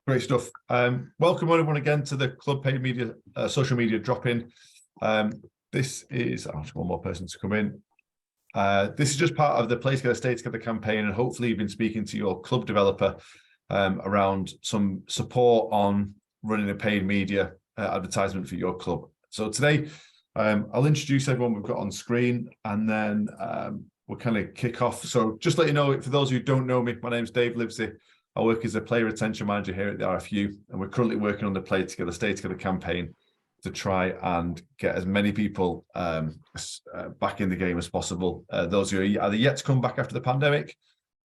Great stuff. Welcome everyone again to the Club Paid Media social media drop-in. This is just one more person to come in. This is just part of the Play Together, Stay Together campaign, and hopefully you've been speaking to your club developer around some support on running a paid media advertisement for your club. So today, I'll introduce everyone we've got on screen, and then we'll kind of kick off. So just let you know, for those who don't know me, my name's Dave Livesey. I work as a player retention manager here at the RFU, and we're currently working on the Play Together, Stay Together campaign to try and get as many people back in the game as possible. Those who are either yet to come back after the pandemic,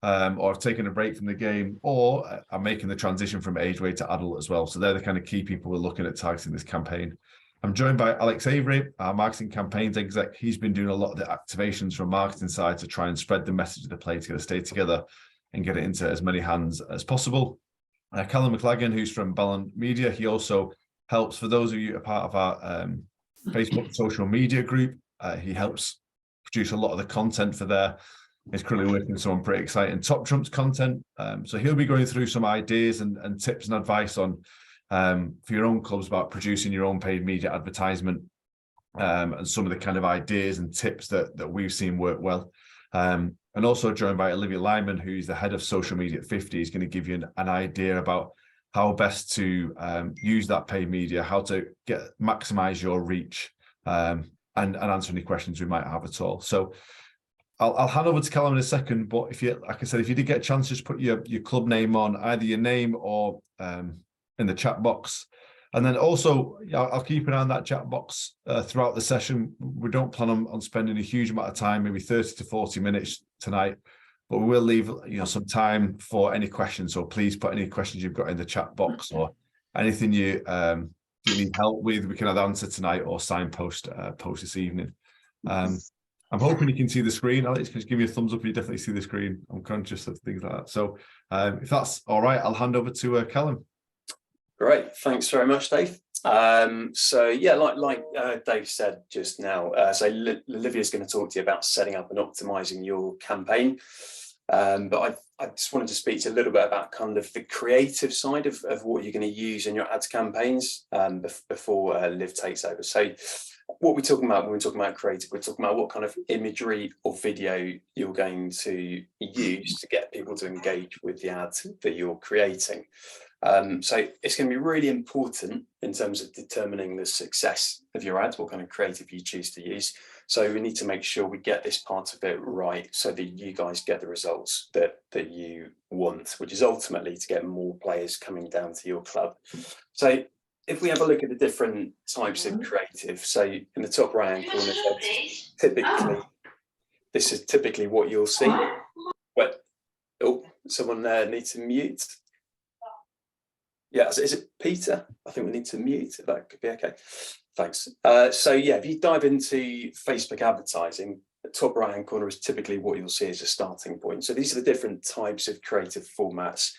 or have taken a break from the game, or are making the transition from age way to adult as well. So they're the kind of key people we're looking at targeting this campaign. I'm joined by Alex Avery, our marketing campaigns exec. He's been doing a lot of the activations from marketing side to try and spread the message of the Play Together, Stay Together and get it into as many hands as possible. Callum McLagan, who's from Ballon Media, he also helps, for those of you who are part of our Facebook social media group, he helps produce a lot of the content for there. He's currently working on some pretty exciting Top Trumps content. So he'll be going through some ideas and tips and advice on for your own clubs about producing your own paid media advertisement, and some of the kind of ideas and tips that we've seen work well. And also joined by Olivia Lyman, who's the head of social media at 50. He's going to give you an idea about how best to use that paid media, how to maximize your reach, and answer any questions we might have at all. So I'll hand over to Callum in a second, but if you, like I said, if you did get a chance, just put your club name on, either your name or in the chat box. And then also, I'll keep an eye on that chat box throughout the session. We don't plan on spending a huge amount of time, maybe 30 to 40 minutes tonight, but we will leave some time for any questions. So please put any questions you've got in the chat box, or anything you need help with. We can either answer tonight or signpost post this evening. I'm hoping you can see the screen. Alex, can you give me a thumbs up if you definitely see the screen? I'm conscious of things like that. So if that's all right, I'll hand over to Callum. Great, thanks very much, Dave. So yeah, like Dave said just now, so Olivia's going to talk to you about setting up and optimizing your campaign. But I just wanted to speak to you a little bit about kind of the creative side of what you're going to use in your ads campaigns before Liv takes over. So what we're talking about when we're talking about creative, we're talking about what kind of imagery or video you're going to use to get people to engage with the ad that you're creating. So it's going to be really important in terms of determining the success of your ads, what kind of creative you choose to use. So we need to make sure we get this part of it right so that you guys get the results that you want, which is ultimately to get more players coming down to your club. So if we have a look at the different types of creative, so in the top right-hand corner, this is typically what you'll see. But someone needs to mute. Yeah, is it Peter? I think we need to mute. That could be okay. Thanks. So yeah, if you dive into Facebook advertising, the top right-hand corner is typically what you'll see as a starting point. So these are the different types of creative formats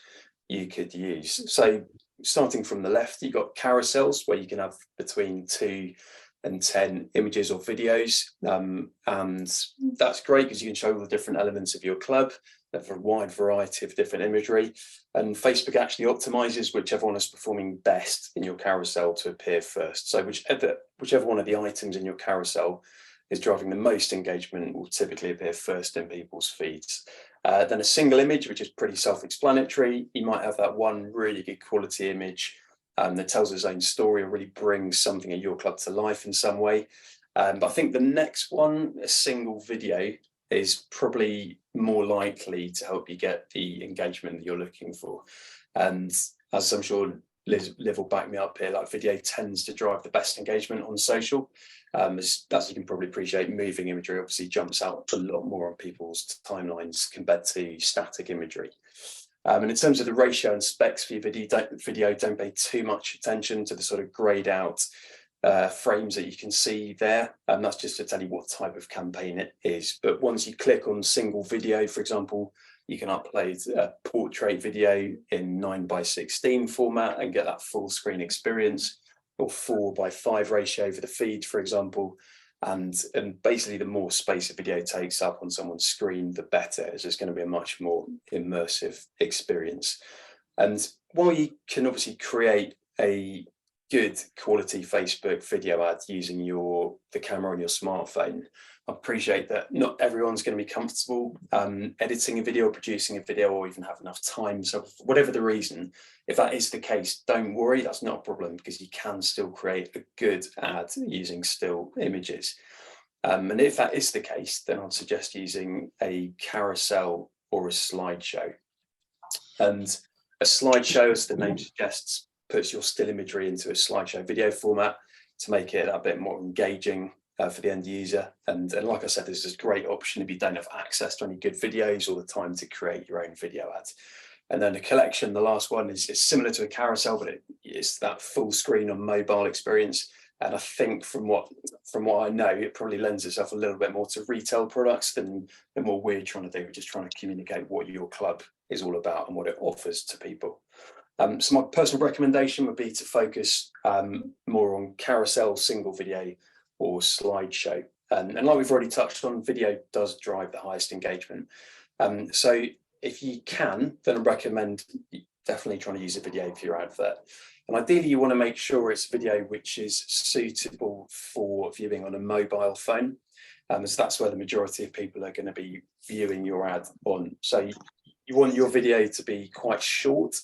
you could use. So starting from the left, you've got carousels where you can have between 2 and 10 images or videos. And that's great because you can show all the different elements of your club, a wide variety of different imagery. And Facebook actually optimizes whichever one is performing best in your carousel to appear first. So whichever one of the items in your carousel is driving the most engagement will typically appear first in people's feeds. Then a single image, which is pretty self-explanatory. You might have that one really good quality image that tells its own story or really brings something at your club to life in some way. But I think the next one, a single video, is probably more likely to help you get the engagement that you're looking for. And as I'm sure Liv will back me up here, like video tends to drive the best engagement on social. As you can probably appreciate, moving imagery obviously jumps out a lot more on people's timelines compared to static imagery. And in terms of the ratio and specs for your video, don't pay too much attention to the sort of grayed out frames that you can see there. That's just to tell you what type of campaign it is. But once you click on single video, for example, you can upload a portrait video in 9:16 format and get that full screen experience, or 4:5 ratio for the feed, for example. And basically, the more space a video takes up on someone's screen, the better. It's just going to be a much more immersive experience. And while you can obviously create a good quality Facebook video ad using the camera on your smartphone, I appreciate that not everyone's going to be comfortable editing a video, producing a video, or even have enough time. So whatever the reason, if that is the case, don't worry, that's not a problem, because you can still create a good ad using still images. And if that is the case, then I'd suggest using a carousel or a slideshow. And a slideshow, as the name suggests, puts your still imagery into a slideshow video format to make it a bit more engaging for the end user. And like I said, this is a great option if you don't have access to any good videos or the time to create your own video ads. And then a collection, the last one, is similar to a carousel, but it's that full screen on mobile experience. And I think from what I know, it probably lends itself a little bit more to retail products than what we're trying to do. We're just trying to communicate what your club is all about and what it offers to people. So my personal recommendation would be to focus more on carousel, single video, or slideshow. And like we've already touched on, video does drive the highest engagement. So if you can, then I recommend definitely trying to use a video for your advert. And ideally, you want to make sure it's video which is suitable for viewing on a mobile phone, as that's where the majority of people are going to be viewing your ad on. So you want your video to be quite short,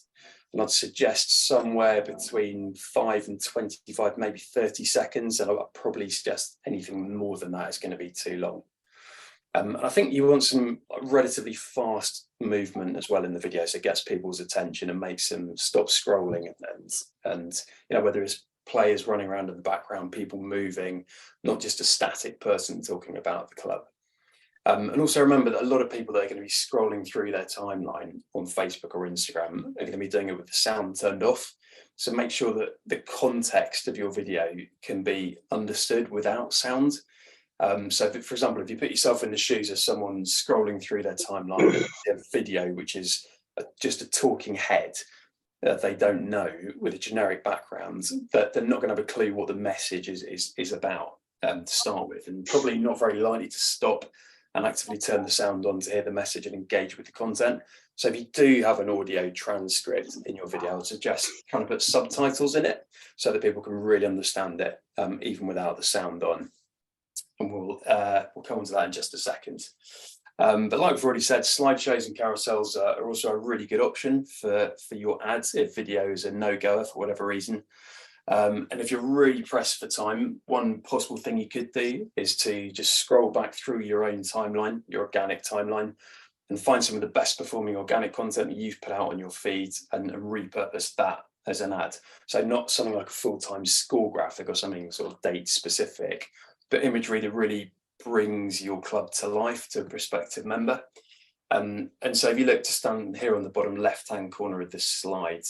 and I'd suggest somewhere between 5 and 25, maybe 30 seconds. And I'd probably suggest anything more than that is going to be too long. I think you want some relatively fast movement as well in the video, so it gets people's attention and makes them stop scrolling, and whether it's players running around in the background, people moving, not just a static person talking about the club. And also remember that a lot of people that are going to be scrolling through their timeline on Facebook or Instagram are going to be doing it with the sound turned off. So make sure that the context of your video can be understood without sound. So for example, if you put yourself in the shoes of someone scrolling through their timeline, a video which is just a talking head that they don't know with a generic background, that they're not going to have a clue what the message is about to start with, and probably not very likely to stop and actively turn the sound on to hear the message and engage with the content. So if you do have an audio transcript in your video, I would suggest trying to put subtitles in it so that people can really understand it, even without the sound on. And we'll come on to that in just a second. But like we've already said, slideshows and carousels are also a really good option for your ads if video is a no-goer for whatever reason. And if you're really pressed for time, one possible thing you could do is to just scroll back through your own timeline, your organic timeline, and find some of the best performing organic content that you've put out on your feed and repurpose that as an ad. So not something like a full-time score graphic or something sort of date specific, but imagery that really brings your club to life to a prospective member. And so if you look to stand here on the bottom left-hand corner of this slide,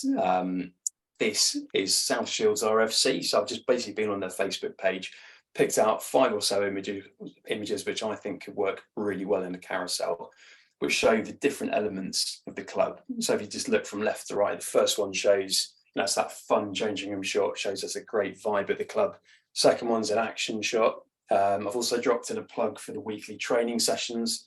this is South Shields RFC. So I've just basically been on their Facebook page, picked out 5 or so images which I think could work really well in a carousel, which show the different elements of the club. So if you just look from left to right, the first one shows, that's that fun changing room shot, shows us a great vibe at the club. Second one's an action shot. I've also dropped in a plug for the weekly training sessions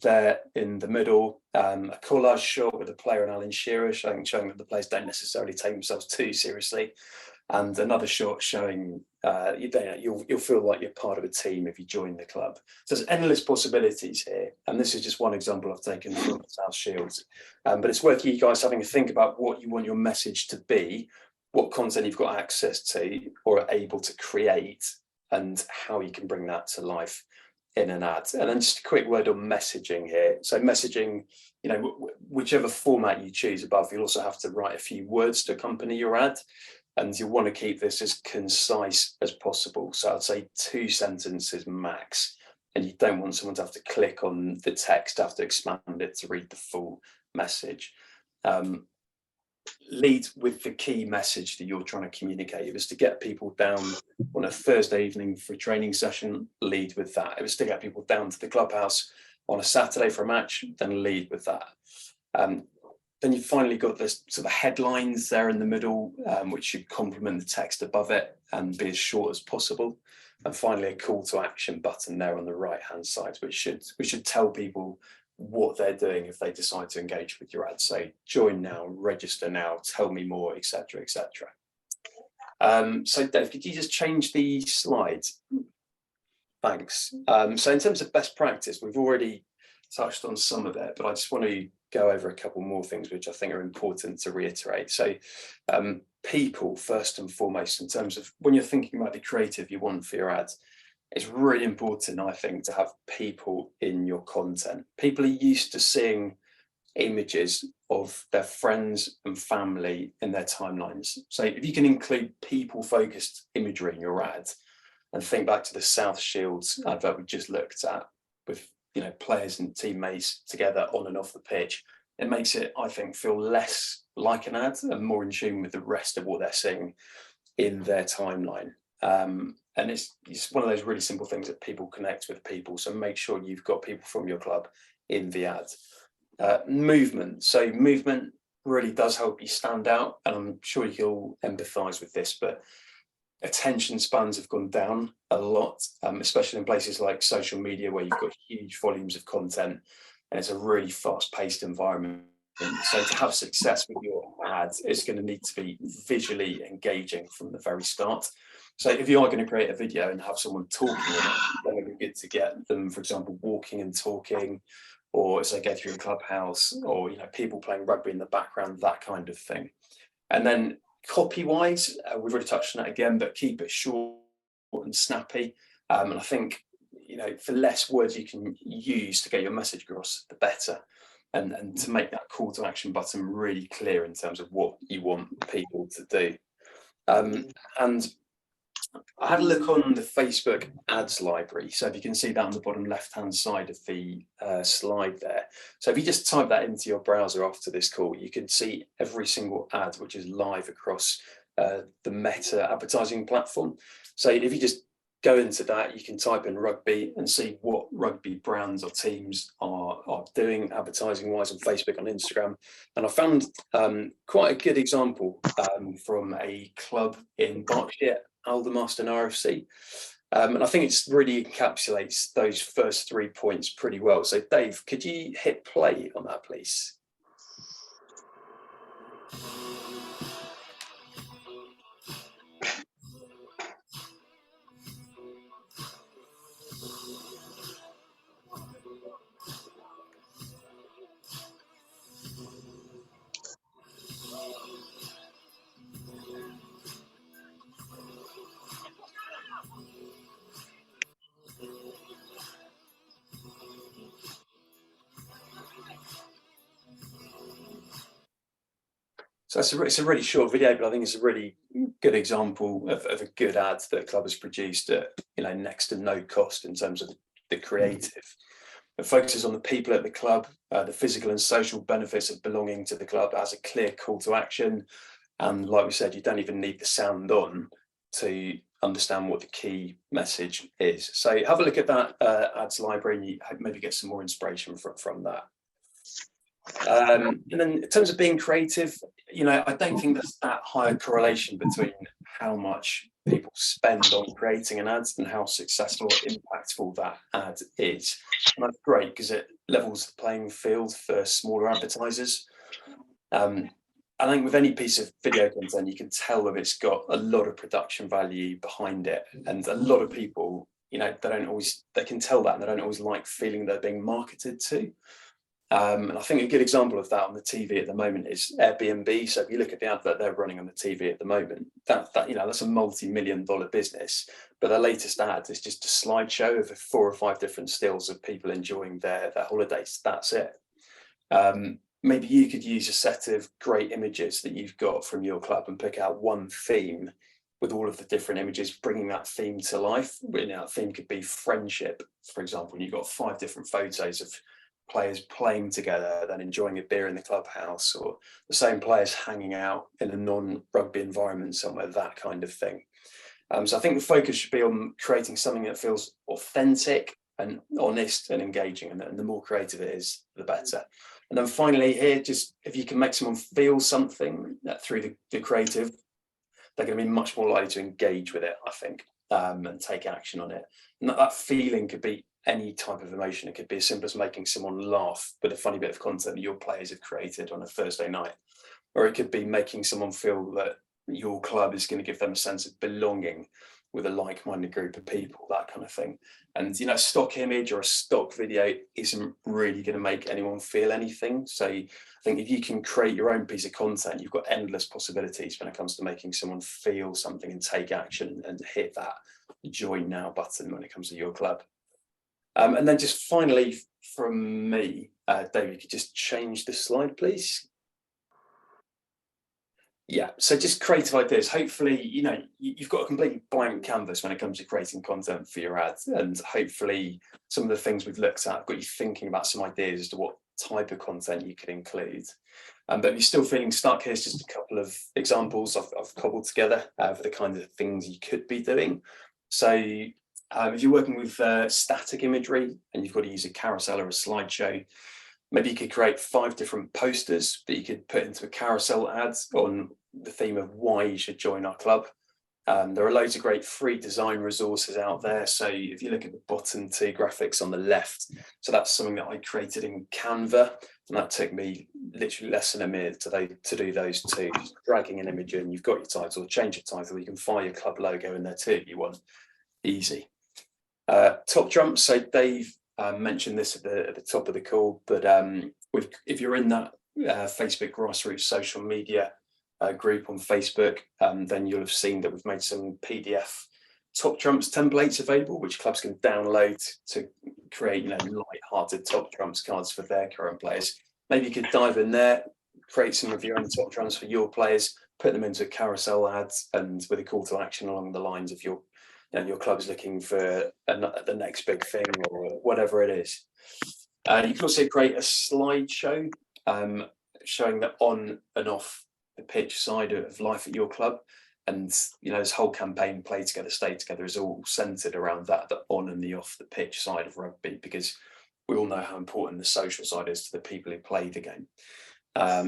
there in the middle, a collage shot with a player and Alan Shearer showing that the players don't necessarily take themselves too seriously, and another shot showing you'll feel like you're part of a team if you join the club. So there's endless possibilities here, and this is just one example I've taken from South Shields. But it's worth you guys having to think about what you want your message to be, what content you've got access to or are able to create, and how you can bring that to life in an ad. And then just a quick word on messaging here. So messaging, whichever format you choose above, you'll also have to write a few words to accompany your ad, and you'll want to keep this as concise as possible. So I'd say 2 sentences max, and you don't want someone to have to click on the text, have to expand it to read the full message. Lead with the key message that you're trying to communicate. If it's to get people down on a Thursday evening for a training session, lead with that. If it's to get people down to the clubhouse on a Saturday for a match, then lead with that. Then you've finally got this sort of headlines there in the middle, which should complement the text above it and be as short as possible. And finally, a call to action button there on the right-hand side, which should tell people what they're doing if they decide to engage with your ad. So join now, register now, tell me more, etc., etc. So Dave, could you just change the slides? Thanks. So in terms of best practice, we've already touched on some of it, but I just want to go over a couple more things which I think are important to reiterate. So people, first and foremost, in terms of when you're thinking about the creative you want for your ads, it's really important, I think, to have people in your content. People are used to seeing images of their friends and family in their timelines. So if you can include people-focused imagery in your ad, and think back to the South Shields advert we just looked at with, you know, players and teammates together on and off the pitch, it makes it, I think, feel less like an ad and more in tune with the rest of what they're seeing in their timeline. And it's one of those really simple things that people connect with people. So make sure you've got people from your club in the ad. Movement. So movement really does help you stand out. And I'm sure you'll empathise with this, but attention spans have gone down a lot, especially in places like social media where you've got huge volumes of content and it's a really fast-paced environment. So to have success with your ads, it's going to need to be visually engaging from the very start. So if you are going to create a video and have someone talking, then it would be good to get them, for example, walking and talking, or as they go through a clubhouse, or, you know, people playing rugby in the background, that kind of thing. And then copy-wise, we've already touched on that again, but keep it short and snappy. And I think, you know, the less words you can use to get your message across, the better. And to make that call to action button really clear in terms of what you want people to do. And I had a look on the Facebook ads library. So if you can see that on the bottom left-hand side of the slide there. So if you just type that into your browser after this call, you can see every single ad which is live across the Meta advertising platform. So if you just go into that, you can type in rugby and see what rugby brands or teams are doing advertising-wise on Facebook, on Instagram. And I found quite a good example from a club in Berkshire, Aldermaston RFC. And I think it really encapsulates those first 3 points pretty well. So Dave, could you hit play on that, please? So it's a really short video, but I think it's a really good example of a good ad that a club has produced at, you know, next to no cost in terms of the creative. It focuses on the people at the club, the physical and social benefits of belonging to the club. It has a clear call to action. And like we said, you don't even need the sound on to understand what the key message is. So have a look at that ads library and you maybe get some more inspiration from that. And then in terms of being creative, you know, I don't think there's that high a correlation between how much people spend on creating an ad and how successful or impactful that ad is. And that's great because it levels the playing field for smaller advertisers. I think with any piece of video content, you can tell if it's got a lot of production value behind it. And a lot of people, you know, they can tell that and they don't always like feeling they're being marketed to. And I think a good example of that on the TV at the moment is Airbnb. So if you look at the advert they're running on the TV at the moment, that you know, that's a multi-million-dollar business. But their latest ad is just a slideshow of 4 or 5 different stills of people enjoying their holidays. That's it. Maybe you could use a set of great images that you've got from your club and pick out one theme with all of the different images, bringing that theme to life. You know, that theme could be friendship, for example, and you've got 5 different photos of players playing together, then enjoying a beer in the clubhouse, or the same players hanging out in a non-rugby environment somewhere, that kind of thing. So I think the focus should be on creating something that feels authentic and honest and engaging, and the more creative it is, the better. And then finally here, just if you can make someone feel something through the creative, they're going to be much more likely to engage with it, I think, and take action on it. And that feeling could be any type of emotion. It could be as simple as making someone laugh with a funny bit of content that your players have created on a Thursday night, or it could be making someone feel that your club is going to give them a sense of belonging with a like-minded group of people, that kind of thing. And, you know, a stock image or a stock video isn't really going to make anyone feel anything. So I think if you can create your own piece of content, you've got endless possibilities when it comes to making someone feel something and take action and hit that join now button when it comes to your club. And then just finally from me, David, could just change the slide, please? Yeah, so just creative ideas. Hopefully, you know, you've got a completely blank canvas when it comes to creating content for your ads, and hopefully some of the things we've looked at have got you thinking about some ideas as to what type of content you could include. But if you're still feeling stuck, here's just a couple of examples I've cobbled together for the kinds of things you could be doing. So if you're working with static imagery and you've got to use a carousel or a slideshow, maybe you could create 5 different posters that you could put into a carousel ads on the theme of why you should join our club. There are loads of great free design resources out there. So if you look at the bottom 2 graphics on the left, so that's something that I created in Canva, and that took me literally less than a minute to do those 2. Just dragging an image in, you've got your title, change your title, you can fire your club logo in there too if you want. Easy. Top jump. So Dave mentioned this at the top of the call, but if you're in that Facebook grassroots social media group on Facebook, then you'll have seen that we've made some PDF top trumps templates available, which clubs can download to create, you know, light-hearted top trumps cards for their current players. Maybe you could dive in there, create some of your own top trumps for your players, put them into carousel ads, and with a call to action along the lines of your club's looking for the next big thing or whatever it is. You can also create a slideshow showing the on and off the pitch side of life at your club. And, you know, this whole campaign, Play Together, Stay Together, is all centered around that, the on and the off the pitch side of rugby, because we all know how important the social side is to the people who play the game.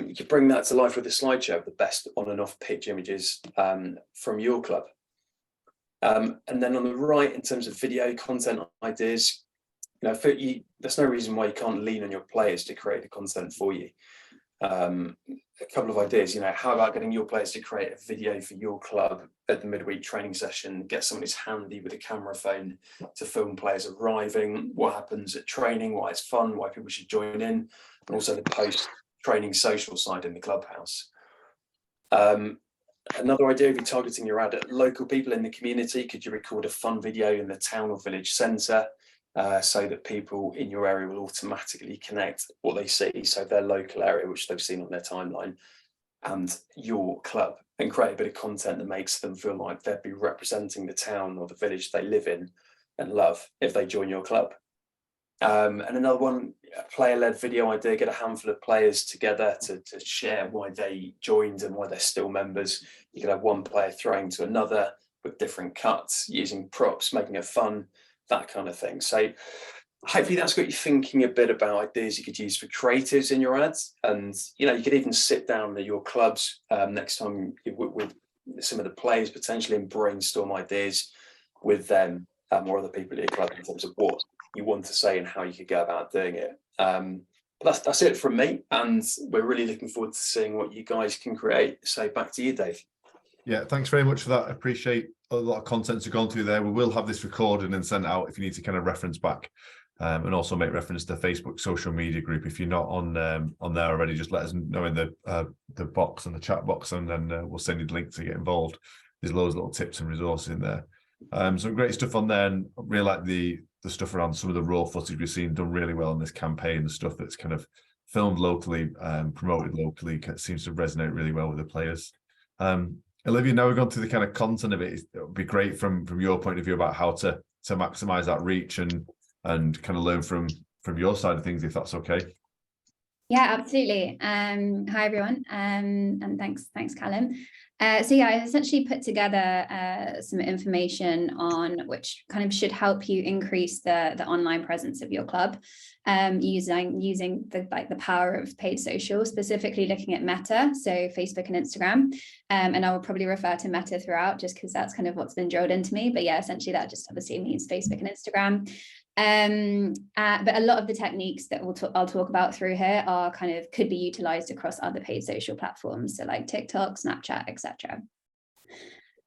You could bring that to life with a slideshow of the best on and off pitch images from your club. And then on the right, in terms of video content ideas, you know, there's no reason why you can't lean on your players to create the content for you. A couple of ideas, you know, how about getting your players to create a video for your club at the midweek training session, get someone who's handy with a camera phone to film players arriving, what happens at training, why it's fun, why people should join in, and also the post-training social side in the clubhouse. Another idea, if you're targeting your ad at local people in the community, could you record a fun video in the town or village centre so that people in your area will automatically connect what they see, so their local area, which they've seen on their timeline, and your club, and create a bit of content that makes them feel like they'd be representing the town or the village they live in and love if they join your club. And another one, a player-led video idea, get a handful of players together to share why they joined and why they're still members. You could have one player throwing to another with different cuts, using props, making it fun, that kind of thing. So hopefully that's got you thinking a bit about ideas you could use for creatives in your ads. And, you know, you could even sit down at your clubs next time with some of the players potentially and brainstorm ideas with them or other people at your club in terms of what you want to say and how you could go about doing it. But that's it from me, and we're really looking forward to seeing what you guys can create. So back to you, Dave. Yeah, thanks very much for that. I appreciate a lot of content to gone through there. We will have this recorded and sent out if you need to kind of reference back, and also make reference to the Facebook social media group. If you're not on there already, just let us know in the box and the chat box, and then we'll send you the link to get involved. There's loads of little tips and resources in there. Some great stuff on there, and I really like the stuff around some of the raw footage we've seen done really well in this campaign. The stuff that's kind of filmed locally, promoted locally, seems to resonate really well with the players. Olivia, now we've gone through the kind of content of it, it would be great from your point of view about how to maximize that reach and kind of learn from your side of things, if that's okay. Yeah, absolutely. Hi everyone, and thanks Callum. So yeah, I essentially put together some information on which kind of should help you increase the online presence of your club, using the power of paid social, specifically looking at Meta, so Facebook and Instagram. And I will probably refer to Meta throughout, just because that's kind of what's been drilled into me. But yeah, essentially that just obviously means Facebook and Instagram. But a lot of the techniques that I'll talk about through here are could be utilized across other paid social platforms, so like TikTok, Snapchat, etc.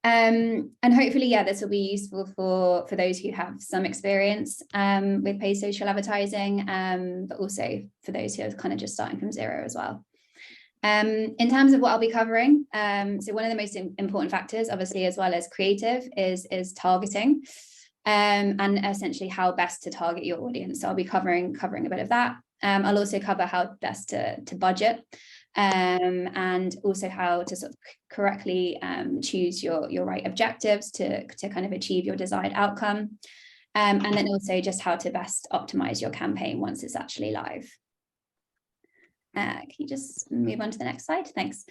And hopefully, yeah, this will be useful for those who have some experience with paid social advertising, but also for those who are kind of just starting from zero as well. In terms of what I'll be covering, so one of the most important factors, obviously, as well as creative, is targeting, and essentially how best to target your audience. So I'll be covering a bit of that. I'll also cover how best to budget, and also how to sort of correctly choose your right objectives to kind of achieve your desired outcome, and then also just how to best optimize your campaign once it's actually live. Can you just move on to the next slide? Thanks.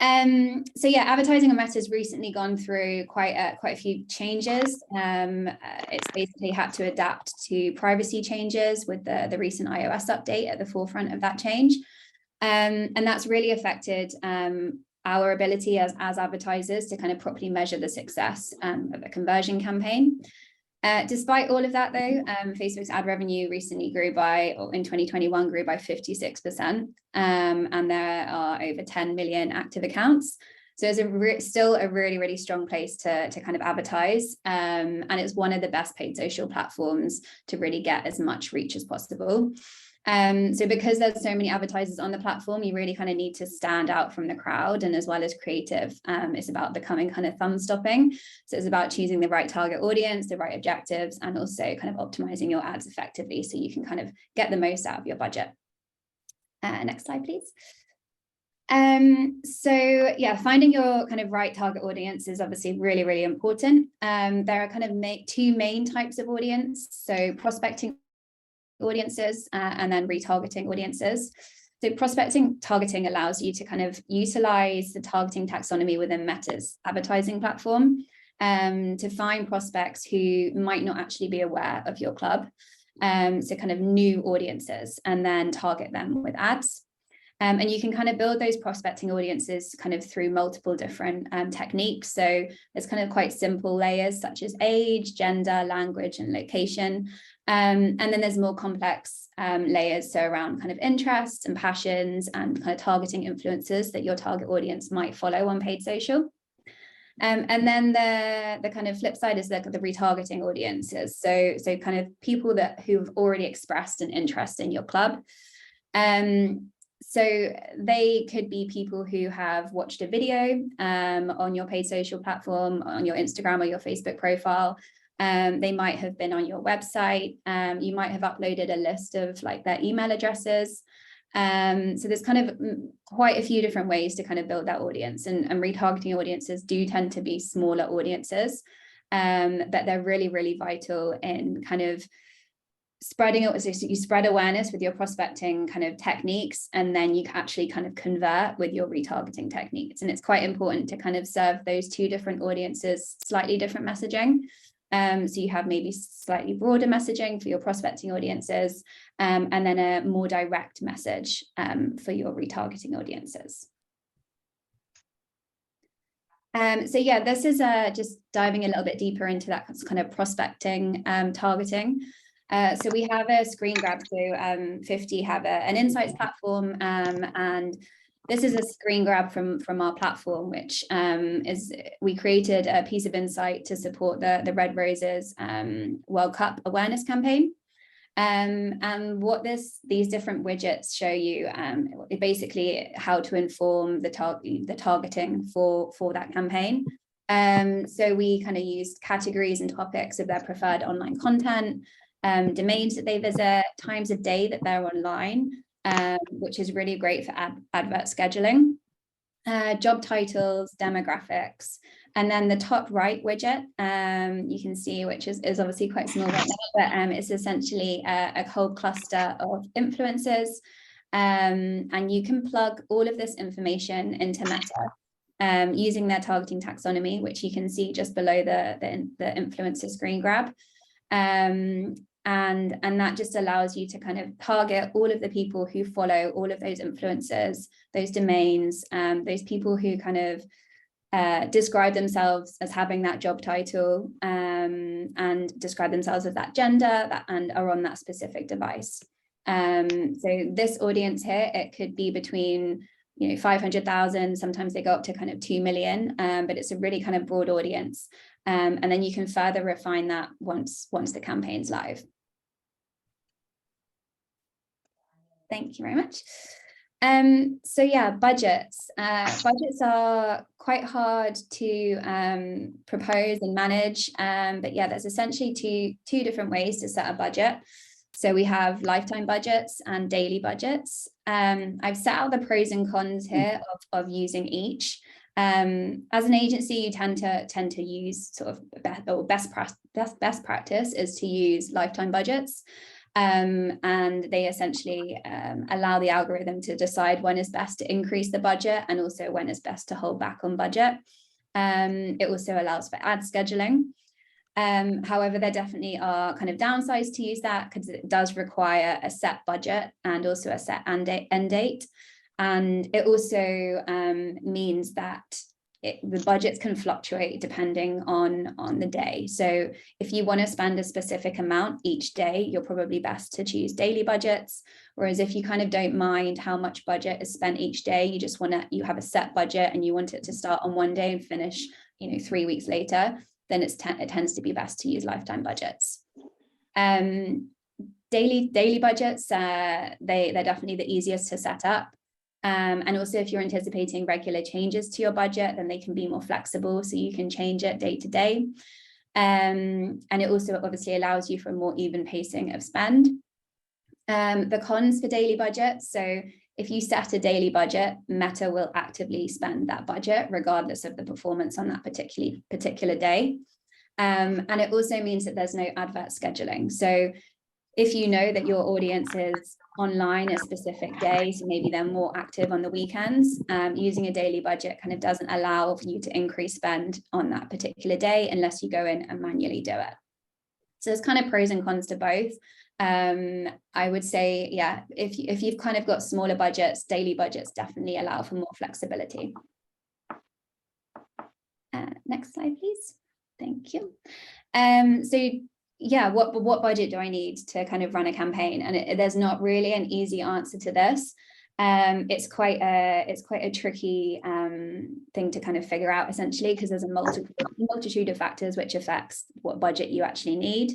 So yeah, advertising on Meta has recently gone through quite a few changes. It's basically had to adapt to privacy changes with the recent iOS update at the forefront of that change. And that's really affected our ability as advertisers to kind of properly measure the success of a conversion campaign. Despite all of that, though, Facebook's ad revenue recently in 2021 grew by 56%, and there are over 10 million active accounts. So it's still a really, really strong place to kind of advertise, and it's one of the best paid social platforms to really get as much reach as possible. So because there's so many advertisers on the platform, you really kind of need to stand out from the crowd, and as well as creative, it's about becoming kind of thumb stopping. So it's about choosing the right target audience, the right objectives, and also kind of optimizing your ads effectively so you can kind of get the most out of your budget. Next slide, please. So yeah, finding your kind of right target audience is obviously really, really important. There are kind of two main types of audience. So prospecting audiences and then retargeting audiences. So prospecting targeting allows you to kind of utilize the targeting taxonomy within Meta's advertising platform to find prospects who might not actually be aware of your club. So kind of new audiences, and then target them with ads. And you can kind of build those prospecting audiences kind of through multiple different techniques. So there's kind of quite simple layers such as age, gender, language, and location. And then there's more complex layers, so around kind of interests and passions and kind of targeting influencers that your target audience might follow on paid social. And then the kind of flip side is the retargeting audiences. So kind of people who've already expressed an interest in your club. So they could be people who have watched a video on your paid social platform, on your Instagram or your Facebook profile. They might have been on your website. You might have uploaded a list of like their email addresses. So there's kind of quite a few different ways to kind of build that audience, and retargeting audiences do tend to be smaller audiences, but they're really, really vital in kind of spreading it. So you spread awareness with your prospecting kind of techniques, and then you actually kind of convert with your retargeting techniques. And it's quite important to kind of serve those two different audiences slightly different messaging. So you have maybe slightly broader messaging for your prospecting audiences, and then a more direct message for your retargeting audiences. So yeah, this is just diving a little bit deeper into that kind of prospecting targeting. So we have a screen grab. So 50 have an insights platform, and this is a screen grab from our platform, which we created a piece of insight to support the Red Roses World Cup awareness campaign. And what these different widgets show you, basically how to inform the targeting for that campaign. So we kind of used categories and topics of their preferred online content, domains that they visit, times of day that they're online, which is really great for advert scheduling, job titles, demographics, and then the top right widget, you can see, which is obviously quite small right now, but it's essentially a whole cluster of influencers, and you can plug all of this information into Meta using their targeting taxonomy, which you can see just below the influencer screen grab. And that just allows you to kind of target all of the people who follow all of those influencers, those domains, those people who kind of describe themselves as having that job title, and describe themselves as that gender, and are on that specific device. So this audience here, it could be between 500,000, sometimes they go up to kind of 2 million, but it's a really kind of broad audience. And then you can further refine that once the campaign's live. Thank you very much. So yeah, budgets. Budgets are quite hard to propose and manage, but yeah, there's essentially two different ways to set a budget. So we have lifetime budgets and daily budgets. I've set out the pros and cons here of using each. As an agency, you tend to use sort of best practice is to use lifetime budgets. And they essentially allow the algorithm to decide when is best to increase the budget and also when is best to hold back on budget. It also allows for ad scheduling. However, there definitely are kind of downsides to use that because it does require a set budget and also a set end date. And it also means that the budgets can fluctuate depending on the day. So if you want to spend a specific amount each day, you're probably best to choose daily budgets. Whereas if you kind of don't mind how much budget is spent each day, you just you have a set budget and you want it to start on one day and finish 3 weeks later, then it tends to be best to use lifetime budgets. Daily budgets, they're definitely the easiest to set up. And also if you're anticipating regular changes to your budget, then they can be more flexible, so you can change it day to day. And it also obviously allows you for a more even pacing of spend. The cons for daily budgets, so if you set a daily budget, Meta will actively spend that budget regardless of the performance on that particular day. And it also means that there's no advert scheduling. So if you know that your audience is online a specific day, so maybe they're more active on the weekends, using a daily budget kind of doesn't allow for you to increase spend on that particular day unless you go in and manually do it. So there's kind of pros and cons to both. I would say, yeah, if you've kind of got smaller budgets, daily budgets definitely allow for more flexibility. Next slide, please. Thank you. So yeah, what budget do I need to kind of run a campaign? And there's not really an easy answer to this. It's quite a tricky thing to kind of figure out, essentially, because there's a multitude of factors which affects what budget you actually need.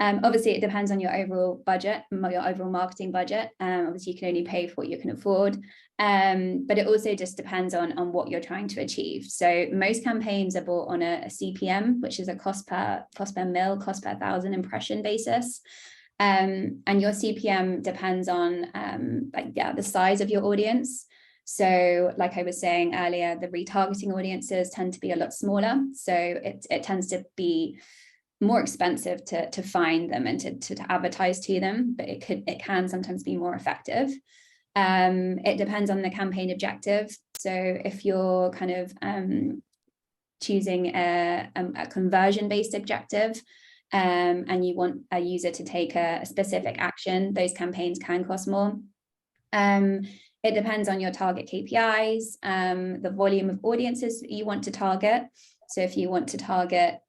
Obviously, it depends on your overall budget, your overall marketing budget. Obviously, you can only pay for what you can afford. But it also just depends on what you're trying to achieve. So most campaigns are bought on a CPM, which is a cost per mil, cost per 1,000 impression basis. And your CPM depends on the size of your audience. So like I was saying earlier, the retargeting audiences tend to be a lot smaller. So it tends to be more expensive to find them and to advertise to them, but it can sometimes be more effective. It depends on the campaign objective. So if you're kind of choosing a conversion-based objective, and you want a user to take a specific action, those campaigns can cost more. It depends on your target KPIs, the volume of audiences that you want to target. So if you want to target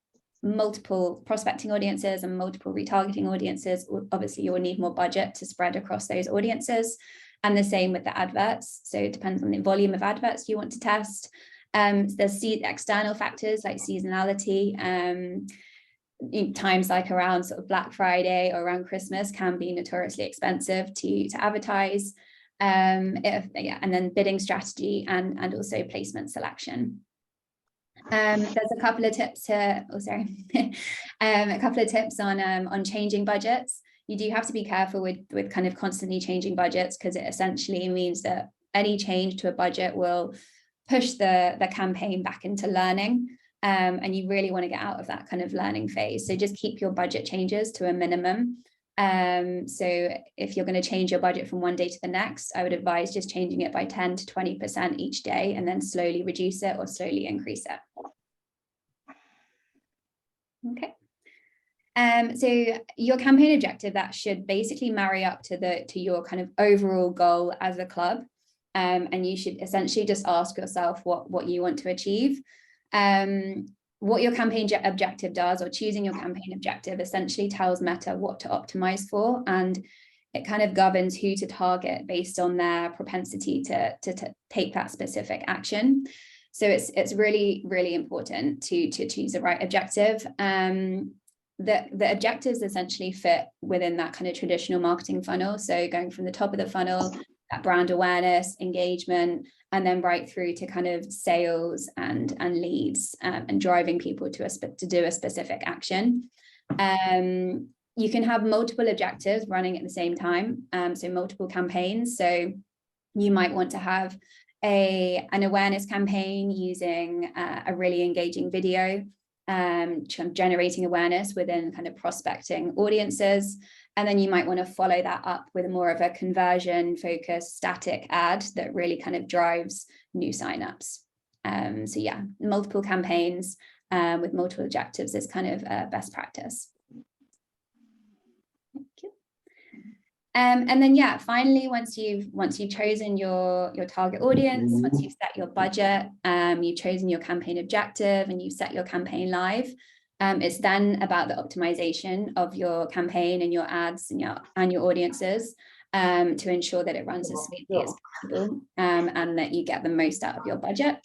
multiple prospecting audiences and multiple retargeting audiences, obviously you will need more budget to spread across those audiences. And the same with the adverts. So it depends on the volume of adverts you want to test. There's external factors like seasonality. Times like around sort of Black Friday or around Christmas can be notoriously expensive to advertise. And then bidding strategy and also placement selection. There's a couple of tips here. A couple of tips on changing budgets. You do have to be careful with kind of constantly changing budgets, because it essentially means that any change to a budget will push the campaign back into learning. And you really want to get out of that kind of learning phase. So just keep your budget changes to a minimum. So if you're going to change your budget from one day to the next, I would advise just changing it by 10 to 20% each day and then slowly reduce it or slowly increase it. Okay. So your campaign objective, that should basically marry up to your kind of overall goal as a club. And you should essentially just ask yourself what you want to achieve. What your campaign objective does, or choosing your campaign objective, essentially tells Meta what to optimize for, and it kind of governs who to target based on their propensity to take that specific action. So it's really, really important to choose the right objective. The objectives essentially fit within that kind of traditional marketing funnel. So going from the top of the funnel, that brand awareness, engagement, and then right through to kind of sales and leads, and driving people to do a specific action. You can have multiple objectives running at the same time, so multiple campaigns. So you might want to have an awareness campaign using a really engaging video, generating awareness within kind of prospecting audiences. And then you might want to follow that up with more of a conversion focused static ad that really kind of drives new signups. So yeah, multiple campaigns with multiple objectives is kind of best practice. Thank you. And then yeah, finally, once you've chosen your target audience, once you've set your budget, you've chosen your campaign objective, and you've set your campaign live, it's then about the optimization of your campaign and your ads and your audiences, to ensure that it runs as smoothly as possible, and that you get the most out of your budget.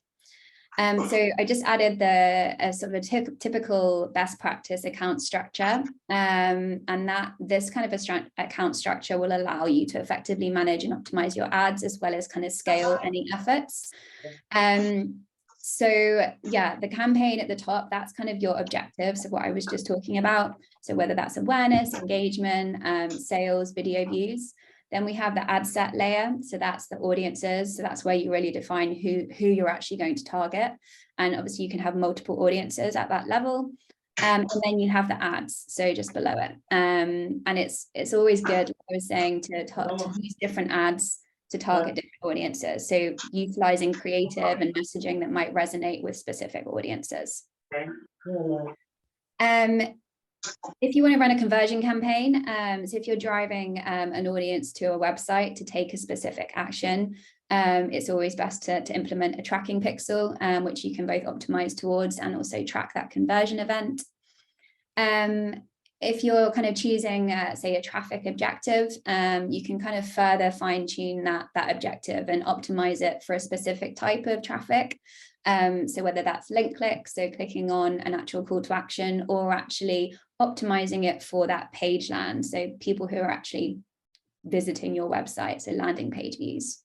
So I just added a sort of a typical best practice account structure, and that this kind of account structure will allow you to effectively manage and optimize your ads, as well as kind of scale any efforts. So yeah, the campaign at the top, that's kind of your objectives of what I was just talking about. So whether that's awareness, engagement, sales, video views. Then we have the ad set layer. So that's the audiences. So that's where you really define who you're actually going to target. And obviously you can have multiple audiences at that level. And then you have the ads, so just below it. And it's always good, like I was saying, to use different ads to target different audiences. So utilizing creative and messaging that might resonate with specific audiences. If you want to run a conversion campaign, so if you're driving an audience to a website to take a specific action, it's always best to implement a tracking pixel, which you can both optimize towards and also track that conversion event. If you're kind of choosing, say, a traffic objective, you can kind of further fine tune that objective and optimize it for a specific type of traffic. So whether that's link clicks, so clicking on an actual call to action, or actually optimizing it for that page land, so people who are actually visiting your website, so landing page views.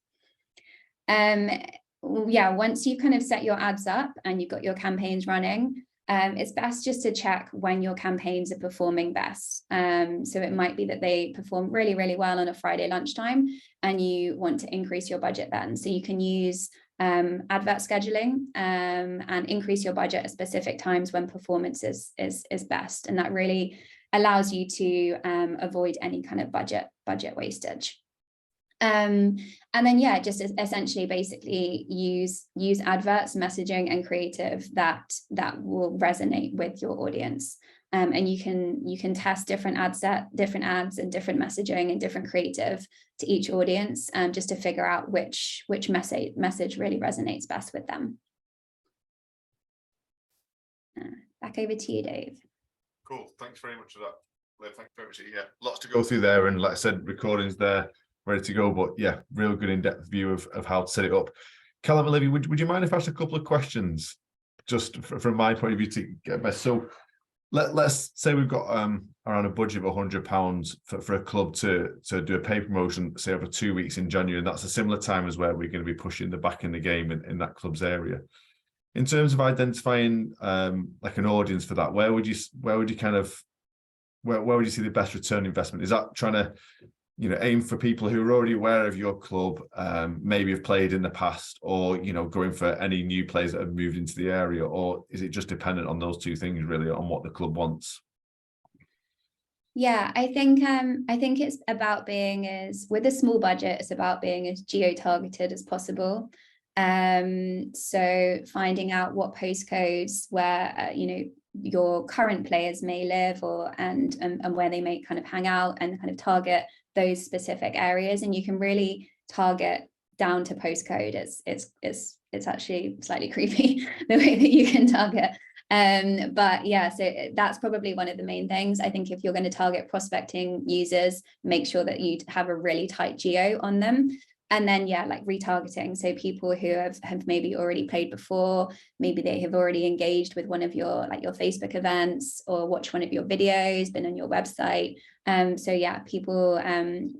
Yeah, once you've kind of set your ads up and you've got your campaigns running, it's best just to check when your campaigns are performing best. So it might be that they perform really, really well on a Friday lunchtime, and you want to increase your budget then. So you can use advert scheduling, and increase your budget at specific times when performance is best. And that really allows you to avoid any kind of budget wastage. And then, yeah, just essentially basically use adverts, messaging, and creative that will resonate with your audience. And you can test different ads and different messaging and different creative to each audience, just to figure out which message really resonates best with them. Back over to you, Dave. Cool. Thanks very much for that, Liv. Thank you very much. Yeah, lots to go through there, and like I said, recordings there ready to go. But yeah, real good in-depth view of how to set it up. Callum, Olivia, would you mind if I asked a couple of questions, just from my point of view to get best? So let's say we've got around a budget of £100 for a club to do a paid promotion, say over 2 weeks in January, and that's a similar time as where we're going to be pushing the back in the game in that club's area. In terms of identifying like an audience for that, where would you see the best return investment? Is that trying to aim for people who are already aware of your club, maybe have played in the past, or going for any new players that have moved into the area, or is it just dependent on those two things really, on what the club wants? Yeah, I think it's about being with a small budget, it's about being as geo-targeted as possible. So finding out what postcodes where your current players may live, and where they may kind of hang out, and kind of target those specific areas. And you can really target down to postcode. It's actually slightly creepy the way that you can target. But yeah, so that's probably one of the main things. I think if you're going to target prospecting users, make sure that you have a really tight geo on them. And then, yeah, like retargeting. So people who have maybe already played before, maybe they have already engaged with one of your Facebook events or watched one of your videos, been on your website. So yeah, people, who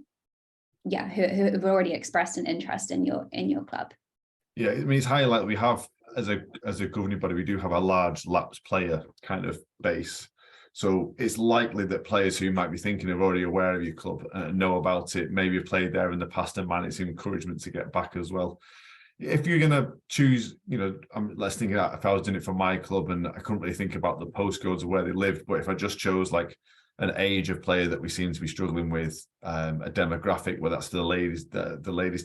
have already expressed an interest in your club. Yeah, I mean, it's highly likely we have, as a governing body, we do have a large lapsed player kind of base. So it's likely that players who might be thinking are already aware of your club and know about it, maybe have played there in the past and man, it's encouragement to get back as well. If you're going to choose, let's think about if I was doing it for my club and I couldn't really think about the postcodes of where they live, but if I just chose like an age of player that we seem to be struggling with, a demographic, whether that's the ladies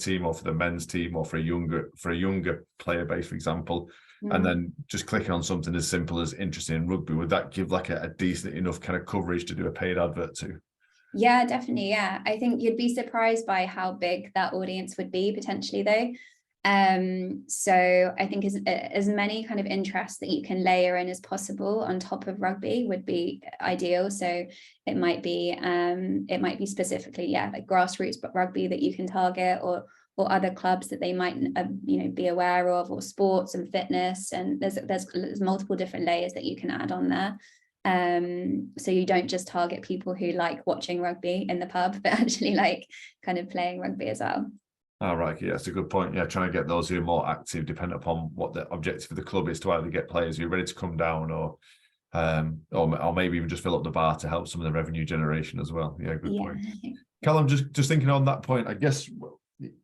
team or for the men's team or for a younger player base, for example, and then just clicking on something as simple as interested in rugby, would that give like a decent enough kind of coverage to do a paid advert to? Yeah, definitely. Yeah, I think you'd be surprised by how big that audience would be potentially, though. So I think as many kind of interests that you can layer in as possible on top of rugby would be ideal. So it might be specifically, yeah, like grassroots rugby that you can target, or other clubs that they might be aware of, or sports and fitness, and there's multiple different layers that you can add on there. So you don't just target people who like watching rugby in the pub, but actually like kind of playing rugby as well. Oh, right. Yeah, that's a good point. Yeah, trying to get those who are more active, depending upon what the objective of the club is, to either get players who are ready to come down or maybe even just fill up the bar to help some of the revenue generation as well. Yeah, good point. Callum, just thinking on that point, I guess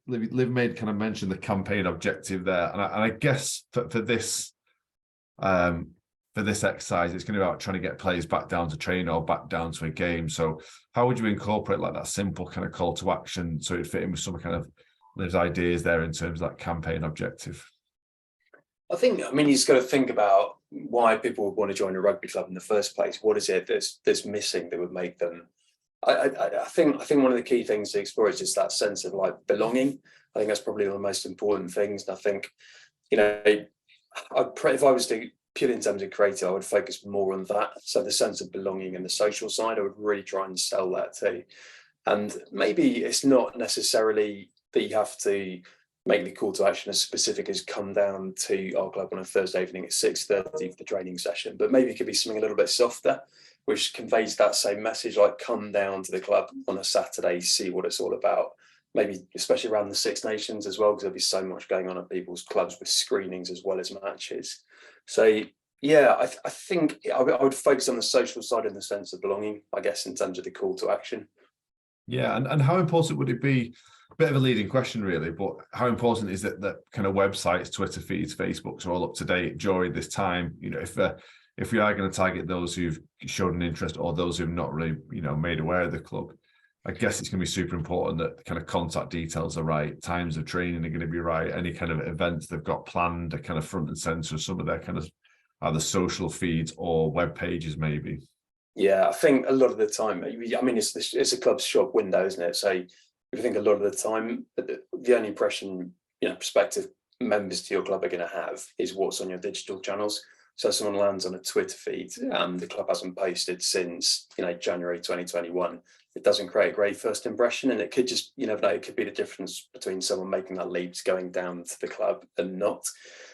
Liv made kind of mention the campaign objective there, and I guess for this exercise, it's going to be about trying to get players back down to train or back down to a game. So how would you incorporate like that simple kind of call to action so it'd fit in with some kind of Liv's ideas there in terms of that campaign objective? I mean, you just got to think about why people would want to join a rugby club in the first place. What is it that's missing that would make them? I think one of the key things to explore is just that sense of like belonging. I think that's probably one of the most important things. And I think, if I was to purely in terms of creative, I would focus more on that. So the sense of belonging and the social side, I would really try and sell that too. And maybe it's not necessarily that you have to make the call to action as specific as come down to our club on a Thursday evening at 6:30 for the training session, but maybe it could be something a little bit softer, which conveys that same message, like come down to the club on a Saturday, see what it's all about. Maybe especially around the Six Nations as well, because there'll be so much going on at people's clubs with screenings as well as matches. So yeah, I think I would focus on the social side in the sense of belonging, I guess, in terms of the call to action. Yeah, and how important would it be? A bit of a leading question, really, but how important is it that kind of websites, Twitter feeds, Facebooks are all up to date during this time? If we are going to target those who've showed an interest or those who've not really, made aware of the club, I guess it's going to be super important that the kind of contact details are right, times of training are going to be right, any kind of events they've got planned are kind of front and center of some of their kind of either social feeds or web pages, maybe. Yeah, I think a lot of the time, I mean, it's a club's shop window, isn't it? So I think a lot of the time, the only impression, prospective members to your club are going to have is what's on your digital channels. So if someone lands on a Twitter feed and the club hasn't posted since, January 2021, it doesn't create a great first impression. And it could just, you never know, it could be the difference between someone making that leap to going down to the club and not.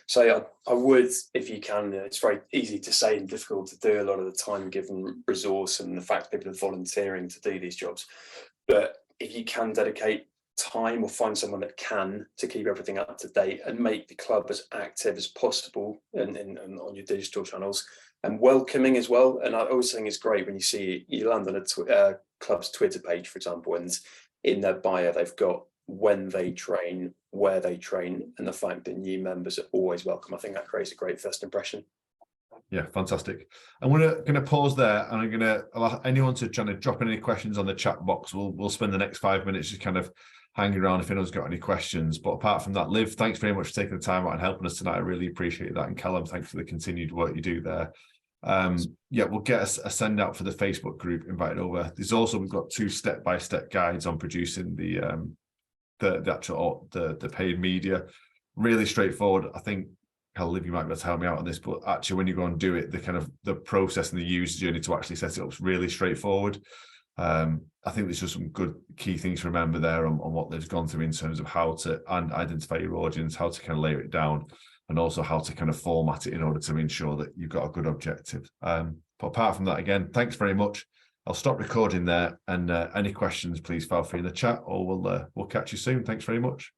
So I would, if you can, it's very easy to say and difficult to do a lot of the time, given resource and the fact people are volunteering to do these jobs. But if you can dedicate time or find someone that can to keep everything up to date and make the club as active as possible and on your digital channels and welcoming as well. And I always think it's great when you see you land on a club's Twitter page, for example, and in their bio they've got when they train, where they train, and the fact that new members are always welcome. I think that creates a great first impression. Yeah, fantastic. I'm going to pause there, and I'm going to allow anyone to try to drop in any questions on the chat box. We'll spend the next 5 minutes just kind of hanging around if anyone's got any questions. But apart from that, Liv, thanks very much for taking the time out and helping us tonight. I really appreciate that. And Callum, thanks for the continued work you do there. Yeah, we'll get a send out for the Facebook group invited over. We've got 2 step-by-step guides on producing the the actual the paid media. Really straightforward. I think Liv, you might be able to help me out on this, but actually when you go and do it, the process and the user journey to actually set it up is really straightforward. I think there's just some good key things to remember there on what they've gone through in terms of how to identify your audience, how to kind of layer it down, and also how to kind of format it in order to ensure that you've got a good objective. But apart from that, again, thanks very much. I'll stop recording there, and any questions, please file free in the chat, or we'll catch you soon. Thanks very much.